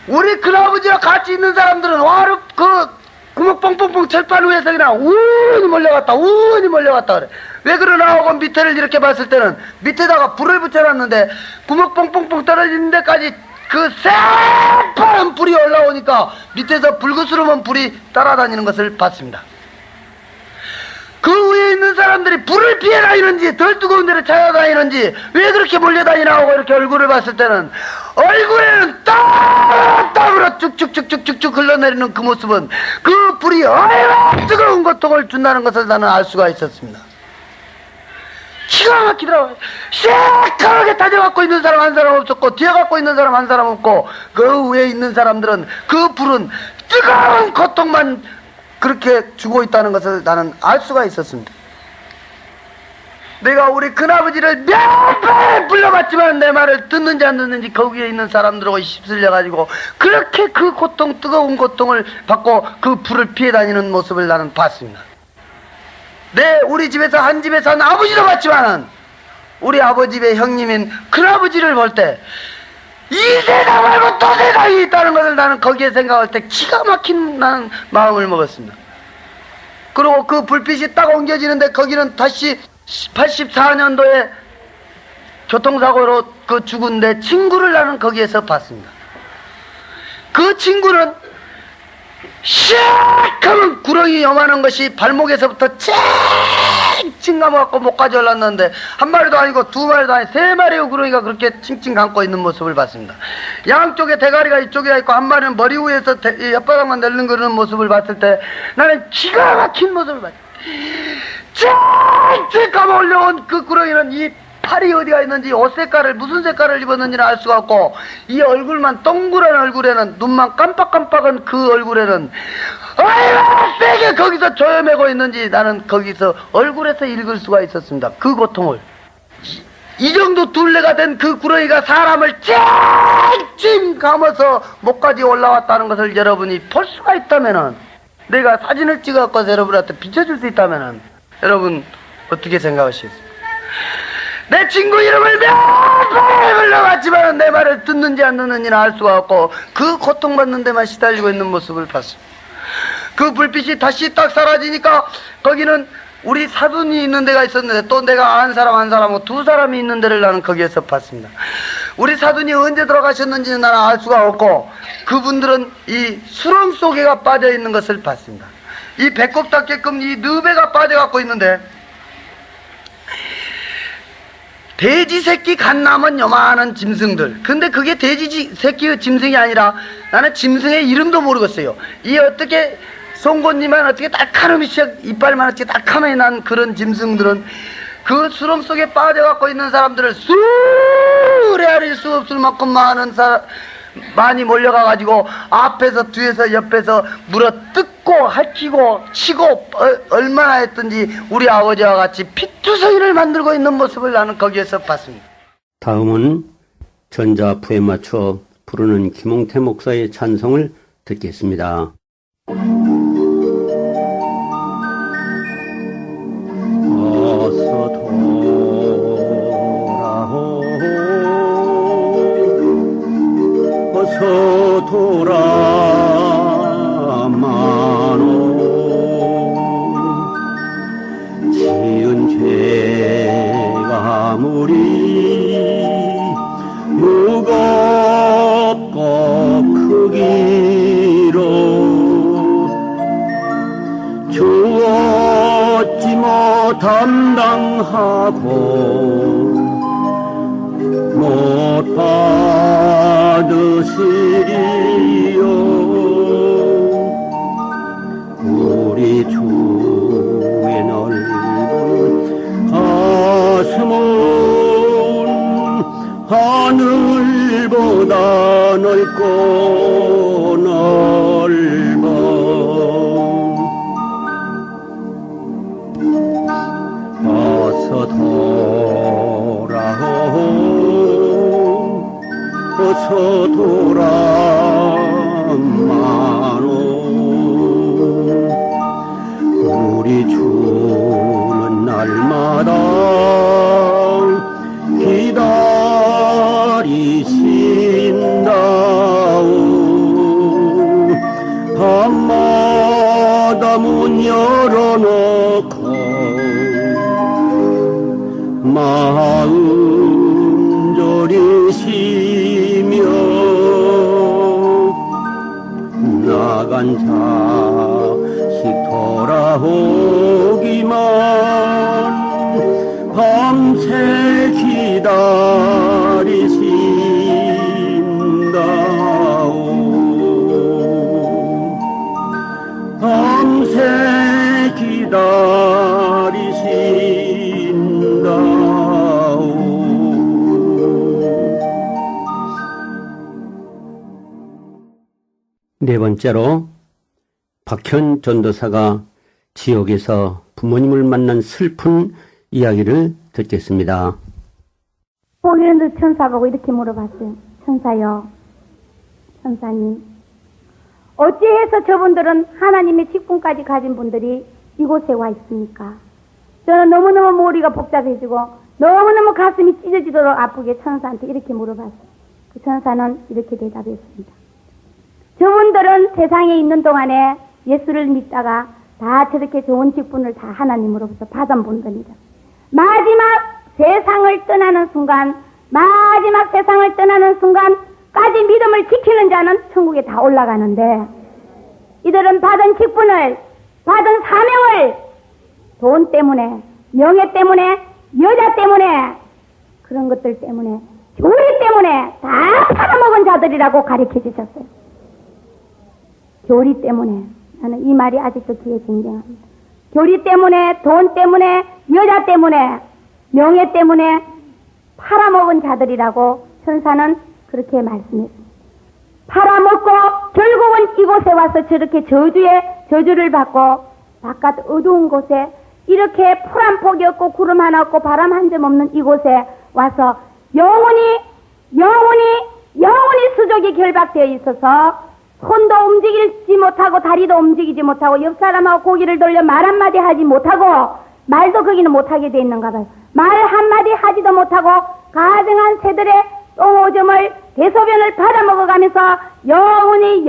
우리 큰아버지와 같이 있는 사람들은 와르 그 구멍 뻥뻥뻥 철판 위에서 그냥 우니 몰려갔다 그래. 왜 그러나 하고 밑에를 이렇게 봤을 때는 밑에다가 불을 붙여놨는데 구멍 뻥뻥뻥 떨어지는 데까지 그 새파란 불이 올라오니까 밑에서 불그스름한 불이 따라다니는 것을 봤습니다. 그 위에 있는 사람들이 불을 피해 다니는지 덜 뜨거운 데를 찾아다니는지 왜 그렇게 몰려다니나 하고 이렇게 얼굴을 봤을 때는 얼굴에는 땀으로 쭉쭉쭉쭉쭉 흘러내리는 그 모습은 그 불이 얼마나 뜨거운 고통을 준다는 것을 나는 알 수가 있었습니다. 기가 막히더라고요. 새까맣게 다져갖고 있는 사람 한 사람 없었고 뒤에 갖고 있는 사람 한 사람 없고 그 위에 있는 사람들은 그 불은 뜨거운 고통만 그렇게 주고 있다는 것을 나는 알 수가 있었습니다. 내가 우리 큰아버지를 몇 번 불러봤지만 내 말을 듣는지 안 듣는지 거기에 있는 사람들하고 휩쓸려가지고 그렇게 그 고통, 뜨거운 고통을 받고 그 불을 피해 다니는 모습을 나는 봤습니다. 우리 집에서 한 집에 산 아버지도 봤지만은 우리 아버지의 형님인 큰아버지를 볼 때 이 세상 말고 또 세상이 있다는 것을 나는 거기에 생각할 때 기가 막힌 나는 마음을 먹었습니다. 그리고 그 불빛이 딱 옮겨지는데 거기는 다시 84년도에 교통사고로 그 죽은 내 친구를 나는 거기에서 봤습니다. 그 친구는 시커먼 구렁이 요만한 것이 발목에서부터 칭칭 감아갖고 목까지 올랐는데 한 마리도 아니고 두 마리도 아니고 세 마리의 구렁이가 그렇게 칭칭 감고 있는 모습을 봤습니다. 양쪽에 대가리가 이쪽에 있고 한 마리는 머리 위에서 혓바닥만 내리는 모습을 봤을 때 나는 기가 막힌 모습을 봤습니다. 칭칭 감아 올려온 그 구렁이는 이 팔이 어디가 있는지 옷 색깔을 무슨 색깔을 입었는지는 알 수가 없고 이 얼굴만 동그란 얼굴에는 눈만 깜빡깜빡한 그 얼굴에는 얼마나 세게 거기서 조여매고 있는지 나는 거기서 얼굴에서 읽을 수가 있었습니다. 그 고통을 이 정도 둘레가 된 그 구렁이가 사람을 찡찡 감아서 목까지 올라왔다는 것을 여러분이 볼 수가 있다면은 내가 사진을 찍어서 여러분한테 비춰줄 수 있다면은 여러분 어떻게 생각하시겠습니까? 내 친구 이름을 몇 번을 불러봤지만 내 말을 듣는지 안 듣는지는 알 수가 없고 그 고통받는 데만 시달리고 있는 모습을 봤습니다. 그 불빛이 다시 딱 사라지니까 거기는 우리 사돈이 있는 데가 있었는데 또 내가 한 사람 한 사람하고 두 사람이 있는 데를 나는 거기에서 봤습니다. 우리 사돈이 언제 돌아가셨는지는 나는 알 수가 없고 그분들은 이 수렁 속에가 빠져 있는 것을 봤습니다. 이 배꼽 닿게끔 이 너배가 빠져갖고 있는데 돼지 새끼 간 남은 요만한 짐승들. 근데 그게 돼지 새끼의 짐승이 아니라 나는 짐승의 이름도 모르겠어요. 이 어떻게 송곳니만 어떻게 달카름이 이빨만 어떻게 달카름이 난 그런 짐승들은 그 수렁 속에 빠져갖고 있는 사람들을 수레아릴 수 없을 만큼 많이 몰려가가지고 앞에서 뒤에서 옆에서 물어 뜯고 핥히고 치고 얼마나 했든지 우리 아버지와 같이 피투성이를 만들고 있는 모습을 나는 거기에서 봤습니다. 다음은 전자부에 맞춰 부르는 김홍태 목사의 찬송을 듣겠습니다. 어서 돌아오 어서 돌아마노 지은 죄가 무리 무겁고 크기로 주었지 못함당하고 못 받으시리요 우리 주의 넓은 가슴은 하늘보다 넓고 넓어 어서 돌아오 어서 돌아마노 우리 주는 날마다 기다리신다오 한 자식 돌아오기만 밤새 기다리신다오. 밤새 기다리신다오. 네 번째로 박현 전도사가 지옥에서 부모님을 만난 슬픈 이야기를 듣겠습니다. 보기는 천사 보고 이렇게 물어봤어요. 천사요, 천사님, 어찌해서 저분들은 하나님의 직분까지 가진 분들이 이곳에 와 있습니까? 저는 너무너무 머리가 복잡해지고 너무너무 가슴이 찢어지도록 아프게 천사한테 이렇게 물어봤어요. 그 천사는 이렇게 대답했습니다. 저분들은 세상에 있는 동안에 예수를 믿다가 다 저렇게 좋은 직분을 다 하나님으로부터 받은 분들이다. 마지막 세상을 떠나는 순간까지 믿음을 지키는 자는 천국에 다 올라가는데, 이들은 받은 직분을, 받은 사명을 돈 때문에, 명예 때문에, 여자 때문에, 그런 것들 때문에, 교리 때문에 다 팔아먹은 자들이라고 가르쳐 주셨어요. 교리 때문에. 나는 이 말이 아직도 귀에 쟁쟁합니다. 교리 때문에, 돈 때문에, 여자 때문에, 명예 때문에 팔아먹은 자들이라고 천사는 그렇게 말씀했습니다. 팔아먹고 결국은 이곳에 와서 저렇게 저주를 받고 바깥 어두운 곳에 이렇게 풀 한 폭이 없고 구름 하나 없고 바람 한 점 없는 이곳에 와서 영원히 수족이 결박되어 있어서 손도 움직이지 못하고 다리도 움직이지 못하고 옆 사람하고 고개를 돌려 말 한마디 하지 못하고 말도 거기는 못하게 돼 있는가 봐요. 말 한마디 하지도 못하고 가증한 새들의 똥오줌을 대소변을 받아먹어가면서 영원히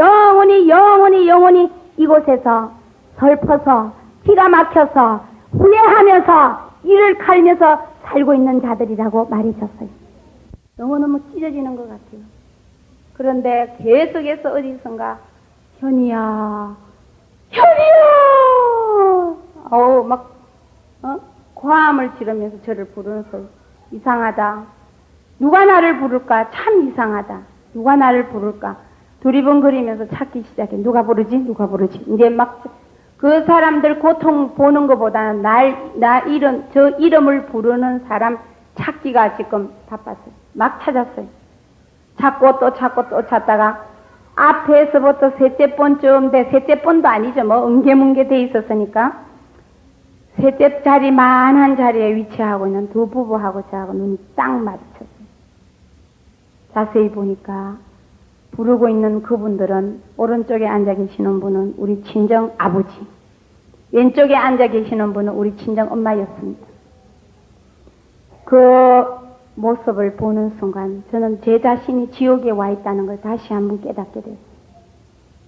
이곳에서 슬퍼서 기가 막혀서 후회하면서 이를 갈면서 살고 있는 자들이라고 말해줬어요. 너무너무 찢어지는 것 같아요. 그런데 계속해서 어디선가 현이야 고함을 지르면서 저를 부르는 소리. 이상하다. 누가 나를 부를까? 참 이상하다. 누가 나를 부를까? 두리번거리면서 찾기 시작해. 누가 부르지? 이제 막 그 사람들 고통 보는 것보다는 저 이름을 부르는 사람 찾기가 지금 바빴어요. 막 찾았어요. 찾고 또 찾다가 앞에서부터 셋째 번쯤 셋째 번도 아니죠. 뭐 뭉게뭉게 돼 있었으니까 셋째 자리만한 자리에 위치하고 있는 두 부부하고 저하고 눈이 딱 마주쳤어요. 자세히 보니까 부르고 있는 그분들은 오른쪽에 앉아 계시는 분은 우리 친정 아버지, 왼쪽에 앉아 계시는 분은 우리 친정 엄마였습니다. 그 모습을 보는 순간 저는 제 자신이 지옥에 와 있다는 걸 다시 한번 깨닫게 됐어요.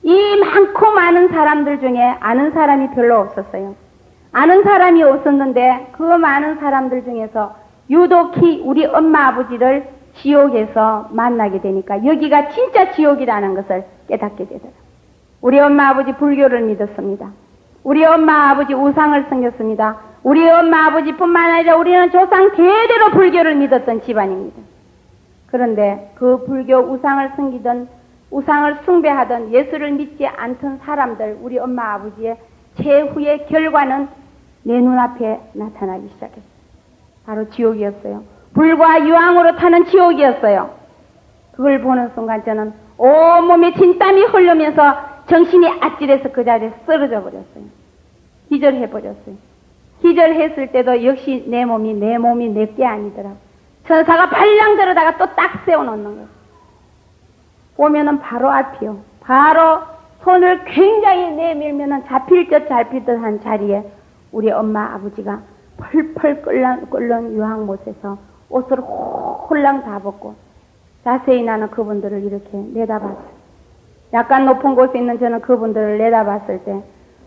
이 많고 많은 사람들 중에 아는 사람이 별로 없었어요. 아는 사람이 없었는데 그 많은 사람들 중에서 유독히 우리 엄마 아버지를 지옥에서 만나게 되니까 여기가 진짜 지옥이라는 것을 깨닫게 되더라고요. 우리 엄마 아버지 불교를 믿었습니다. 우리 엄마 아버지 우상을 섬겼습니다. 우리 엄마 아버지뿐만 아니라 우리는 조상 대대로 불교를 믿었던 집안입니다. 그런데 그 불교 우상을 섬기던, 우상을 숭배하던, 예수를 믿지 않던 사람들, 우리 엄마 아버지의 최후의 결과는 내 눈앞에 나타나기 시작했어요. 바로 지옥이었어요. 불과 유황으로 타는 지옥이었어요. 그걸 보는 순간 저는 온몸에 진땀이 흐르면서 정신이 아찔해서 그 자리에 쓰러져 버렸어요. 기절해버렸어요. 기절했을 때도 역시 내 몸이 내게 아니더라고. 천사가 발랑 들어다가 또 딱 세워놓는 거예요. 보면은 바로 앞이요. 바로 손을 굉장히 내밀면은 잡힐 듯 한 자리에 우리 엄마 아버지가 펄펄 끓는 유황못에서 옷을 홀랑 다 벗고 자세히 나는 그분들을 이렇게 내다봤어요. 약간 높은 곳에 있는 저는 그분들을 내다봤을 때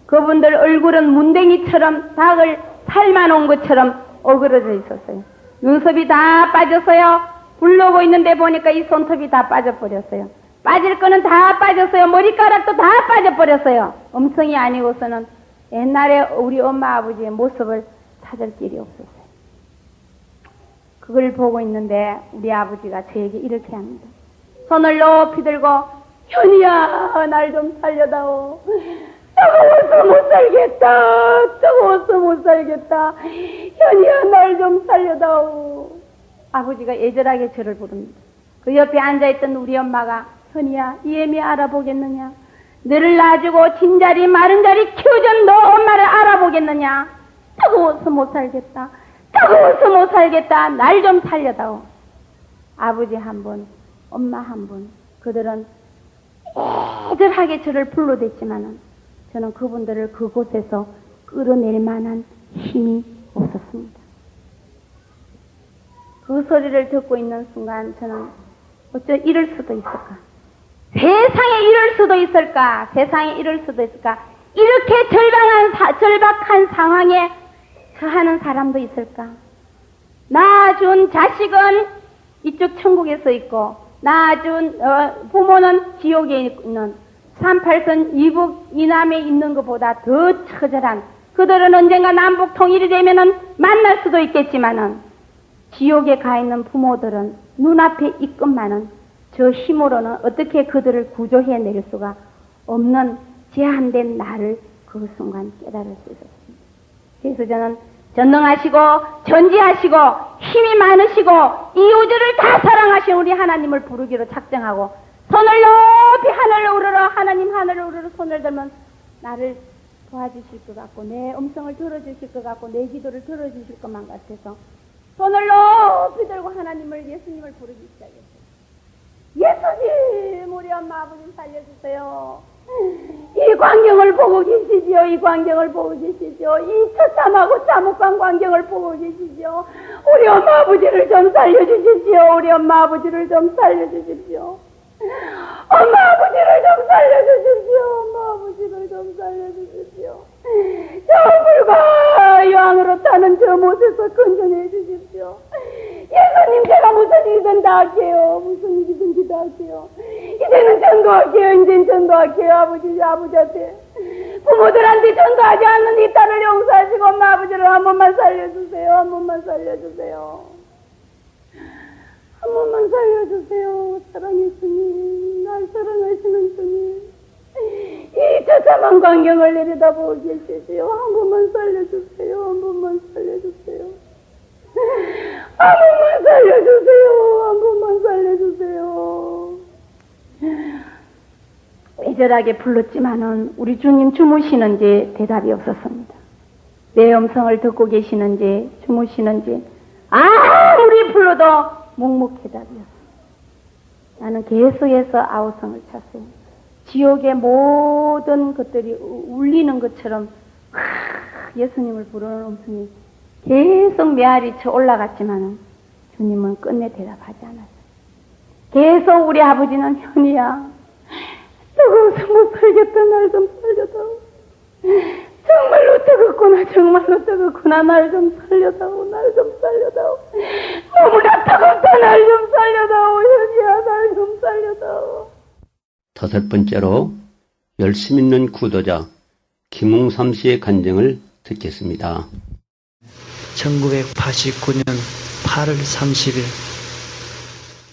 그분들 얼굴은 문댕이처럼 닭을 삶아놓은 것처럼 어그러져 있었어요. 눈썹이 다 빠졌어요. 굴러오고 있는데 보니까 이 손톱이 다 빠져버렸어요. 빠질 거는 다 빠졌어요. 머리카락도 다 빠져버렸어요. 음성이 아니고서는 옛날에 우리 엄마 아버지의 모습을 찾을 길이 없었어요. 그걸 보고 있는데 우리 아버지가 저에게 이렇게 합니다. 손을 높이 들고 현이야 날 좀 살려다오. 뜨거워서 못 살겠다. 뜨거워서 못 살겠다. 현이야 날 좀 살려다오. 아버지가 애절하게 저를 부릅니다. 그 옆에 앉아있던 우리 엄마가 현이야 이애미 알아보겠느냐. 너를 놔주고 진자리 마른자리 키워준 너 엄마를 알아보겠느냐. 뜨거워서 못 살겠다. 뜨거워서 못 살겠다. 날 좀 살려다오. 아버지 한 분, 엄마 한 분, 그들은 애절하게 저를 불러댔지만은 저는 그분들을 그곳에서 끌어낼 만한 힘이 없었습니다. 그 소리를 듣고 있는 순간 저는 어쩌 이럴 수도 있을까? 세상에 이럴 수도 있을까? 세상에 이럴 수도 있을까? 이렇게 절박한 상황에 처하는 사람도 있을까? 낳아준 자식은 이쪽 천국에서 있고 낳아준 부모는 지옥에 있는 38선 이북 이남에 있는 것보다 더 처절한, 그들은 언젠가 남북 통일이 되면은 만날 수도 있겠지만은 지옥에 가 있는 부모들은 눈앞에 있건만은 저 힘으로는 어떻게 그들을 구조해낼 수가 없는 제한된 나를 그 순간 깨달을 수 있었습니다. 그래서 저는 전능하시고 전지하시고 힘이 많으시고 이 우주를 다 사랑하신 우리 하나님을 부르기로 작정하고 손을 높이 하늘을 우러러, 하나님 하늘을 우러러 손을 들면 나를 도와주실 것 같고 내 음성을 들어주실 것 같고 내 기도를 들어주실 것만 같아서 손을 높이 들고 하나님을, 예수님을 부르기 시작했어요. 예수님, 우리 엄마 아버님 살려주세요. 이 광경을 보고 계시지요. 이 광경을 보고 계시죠. 이 처참하고 참혹한 광경을 보고 계시죠. 우리 엄마 아버지를 좀 살려주십시오. 우리 엄마 아버지를 좀 살려주십시오. 엄마 아버지를 좀 살려주십시오. 엄마 아버지를 좀 살려주십시오. 저 불과 여왕으로 타는 저 못에서 건져내 주십시오. 예수님, 제가 무슨 일이든 다 할게요. 무슨 일이든지 다 할게요. 이제는 전도할게요. 이제는 전도할게요. 아버지한테. 부모들한테 전도하지 않는 이 딸을 용서하시고 엄마 아버지를 한 번만 살려주세요. 한 번만 살려주세요. 한 번만 살려주세요. 사랑의 주님, 날 사랑하시는 주님, 이 처참한 광경을 내려다보고 계시지요. 한 번만 살려주세요. 한 번만 살려주세요. 한 번만 살려주세요. 한 번만 살려주세요. 애절하게 불렀지만은 우리 주님 주무시는지 대답이 없었습니다. 내 음성을 듣고 계시는지 주무시는지 아무리 불러도 묵묵해답이었어. 나는 계속해서 아우성을 찼어요. 지옥의 모든 것들이 울리는 것처럼 예수님을 부르는 음성이 계속 메아리쳐 올라갔지만은 주님은 끝내 대답하지 않았어요. 계속 우리 아버지는 현이야, 뜨거워서 못 살겠다. 날 좀 살려다오. 정말로 뜨겁구나. 정말로 뜨겁구나. 날 좀 살려다오. 날 좀 살려다오. 너무나 뜨겁다. 날 좀 살려다오. 현이야, 날 좀 살려다오. 다섯 번째로 열심 있는 구도자 김웅삼 씨의 간증을 듣겠습니다. 1989년 8월 30일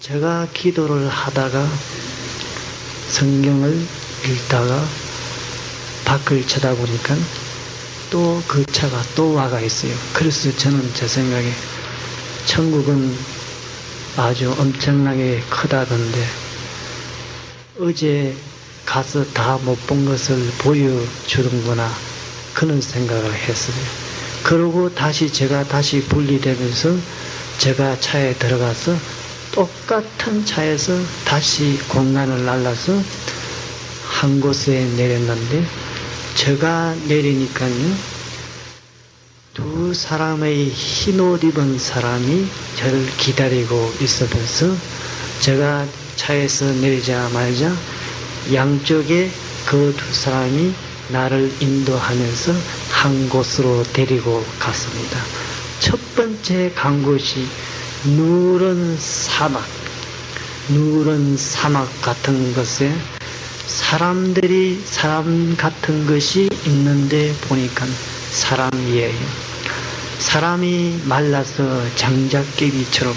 제가 기도를 하다가 성경을 읽다가 밖을 쳐다보니까 또 그 차가 또 와가 있어요. 그래서 저는 제 생각에 천국은 아주 엄청나게 크다던데 어제 가서 다 못 본 것을 보여주는구나 그런 생각을 했어요. 그러고 제가 다시 분리되면서 제가 차에 들어가서 똑같은 차에서 다시 공간을 날라서 한 곳에 내렸는데 제가 내리니까요 두 사람의 흰옷 입은 사람이 저를 기다리고 있으면서 제가 차에서 내리자마자 양쪽에 그 두 사람이 나를 인도하면서 한 곳으로 데리고 갔습니다. 첫 번째 간 곳이 누런 사막, 누런 사막 같은 것에 사람들이 사람 같은 것이 있는데 보니까 사람이에요. 사람이 말라서 장작개비처럼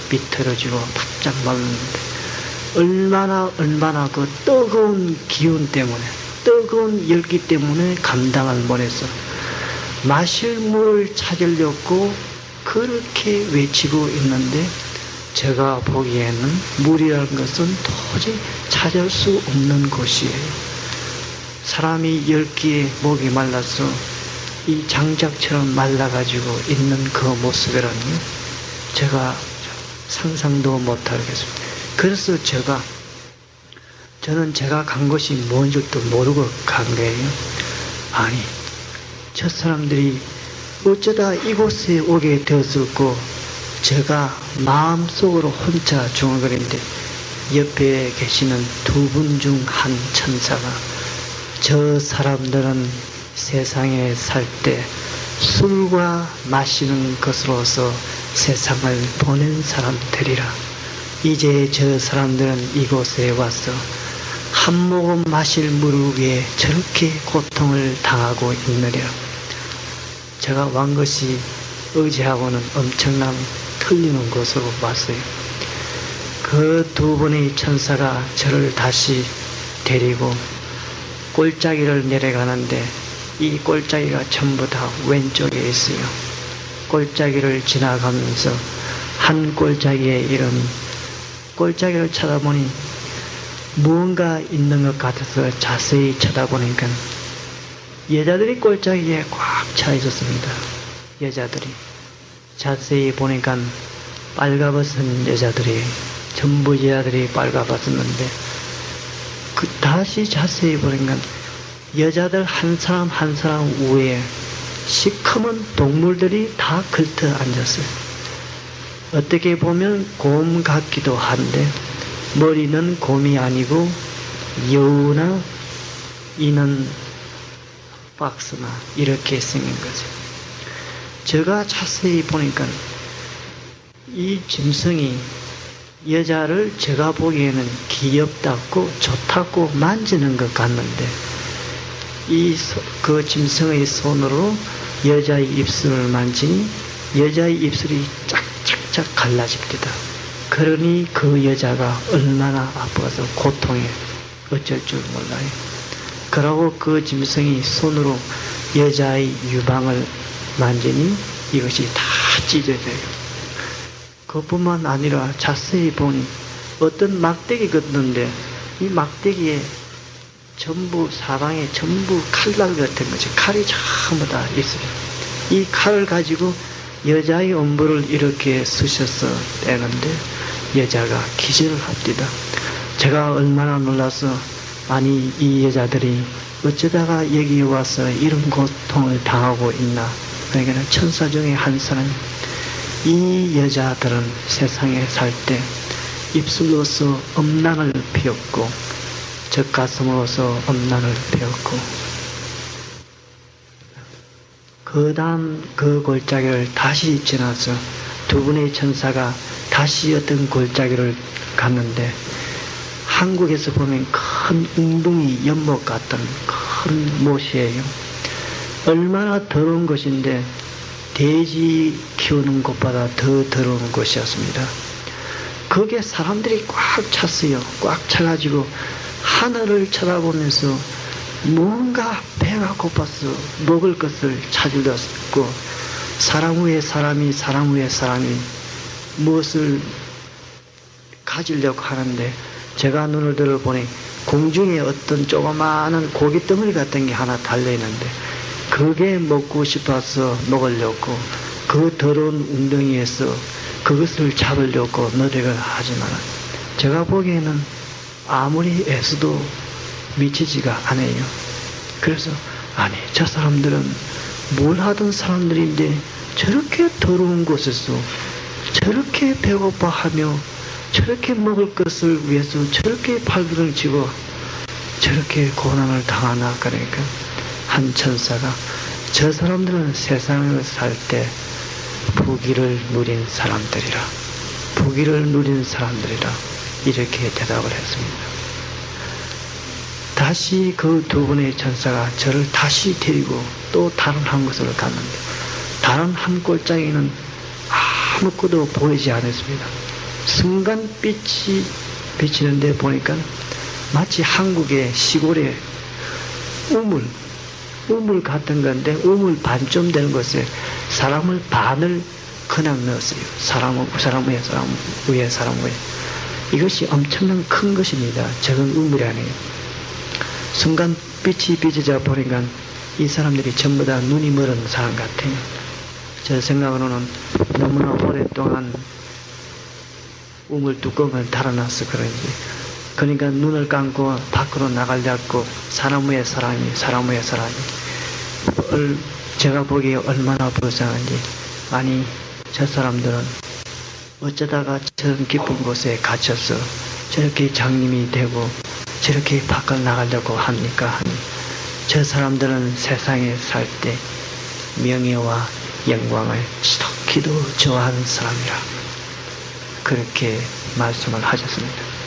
비틀어지고 바짝 말랐는데 얼마나 그 뜨거운 기운 때문에 뜨거운 열기 때문에 감당을 못해서 마실 물을 찾으려고 그렇게 외치고 있는데 제가 보기에는 물이라는 것은 도저히 찾을 수 없는 곳이에요. 사람이 열기에 목이 말라서 이 장작처럼 말라가지고 있는 그 모습이라니 제가 상상도 못하겠습니다. 그래서 저는 제가 간 곳이 뭔 줄도 모르고 간 거예요. 아니, 저 사람들이 어쩌다 이곳에 오게 되었을고 제가 마음속으로 혼자 중얼거리는데 옆에 계시는 두 분 중 한 천사가 저 사람들은 세상에 살 때 술과 마시는 것으로서 세상을 보낸 사람들이라 이제 저 사람들은 이곳에 와서 한 모금 마실 물 위에 저렇게 고통을 당하고 있느니라. 제가 완 것이 어제하고는 엄청난 틀리는 것으로 봤어요. 그 두 분의 천사가 저를 다시 데리고 골짜기를 내려가는데 이 골짜기가 전부 다 왼쪽에 있어요. 골짜기를 지나가면서 한 골짜기에 이른 골짜기를 쳐다보니 무언가 있는 것 같아서 자세히 쳐다보니까 여자들이 골짜기에 꽉 차 있었습니다. 여자들이 자세히 보니까 빨가벗은 여자들이 전부 여자들이 빨가벗었는데 다시 자세히 보니까 여자들 한 사람 한 사람 위에 시커먼 동물들이 다 긁혀 앉았어요. 어떻게 보면 곰 같기도 한데 머리는 곰이 아니고 여우나 이는 박스나 이렇게 생긴 거죠. 제가 자세히 보니까 이 짐승이 여자를 제가 보기에는 귀엽다고 좋다고 만지는 것 같는데 그 짐승의 손으로 여자의 입술을 만지니 여자의 입술이 짝짝짝 갈라집니다. 그러니 그 여자가 얼마나 아파서 고통에 어쩔 줄 몰라요. 그러고 그 짐승이 손으로 여자의 유방을 만지니 이것이 다 찢어져요. 그뿐만 아니라 자세히 보니 어떤 막대기 걷는데 이 막대기에 전부 사방에 전부 칼날 같은 거지. 칼이 전부 다 있어요. 이 칼을 가지고 여자의 엄부를 이렇게 쑤셔서 떼는데 여자가 기절을 합니다. 제가 얼마나 놀라서 아니 이 여자들이 어쩌다가 여기 와서 이런 고통을 당하고 있나. 그러니까 천사 중에 한 사람 이 여자들은 세상에 살 때 입술로서 음란을 피웠고 젖가슴으로서 음란을 피웠고 그 다음 그 골짜기를 다시 지나서 두 분의 천사가 다시 어떤 골짜기를 갔는데 한국에서 보면 큰 웅둥이 연못 같은 큰 못이에요. 얼마나 더러운 것인데 돼지 키우는 곳보다 더 더러운 곳이었습니다. 거기에 사람들이 꽉 찼어요. 꽉 차가지고 하늘을 쳐다보면서 뭔가 배가 고파서 먹을 것을 찾으려고 사람 위에 사람이 사람 위에 사람이 무엇을 가지려고 하는데 제가 눈을 들어보니 공중에 어떤 조그마한 고깃덩어리 같은 게 하나 달려있는데 그게 먹고 싶어서 먹으려고 그 더러운 웅덩이에서 그것을 잡으려고 노력을 하지만 제가 보기에는 아무리 애써도 미치지가 않아요. 그래서 아니 저 사람들은 뭘 하던 사람들인데 저렇게 더러운 곳에서 저렇게 배고파하며 저렇게 먹을 것을 위해서 저렇게 발버둥 치고 저렇게 고난을 당하나. 그러니까 한 천사가 저 사람들은 세상을 살 때 부귀를 누린 사람들이라 부귀를 누린 사람들이라 이렇게 대답을 했습니다. 다시 그 두 분의 천사가 저를 다시 데리고 또 다른 한 곳으로 갔는데 다른 한 골짜기는 아무것도 보이지 않았습니다. 순간 빛이 비치는데 보니까 마치 한국의 시골의 우물 같은 건데 우물 반쯤 되는 곳에 사람을 반을 그냥 넣었어요. 사람 위에 사람 위에. 이것이 엄청난 큰 것입니다. 적은 우물이 아니에요. 순간 빛이 비치자 보니까 이 사람들이 전부 다 눈이 멀은 사람 같아요. 제 생각으로는 너무나 오랫동안 우물 뚜껑을 달아놔서 그런지 그러니까 눈을 감고 밖으로 나가려고 사람 위에 사람이 제가 보기에 얼마나 불쌍한지. 아니 저 사람들은 어쩌다가 저런 깊은 곳에 갇혀서 저렇게 장님이 되고 저렇게 밖을 나가려고 합니까? 하니 저 사람들은 세상에 살 때 명예와 영광을 지독히도 좋아하는 사람이라 그렇게 말씀을 하셨습니다.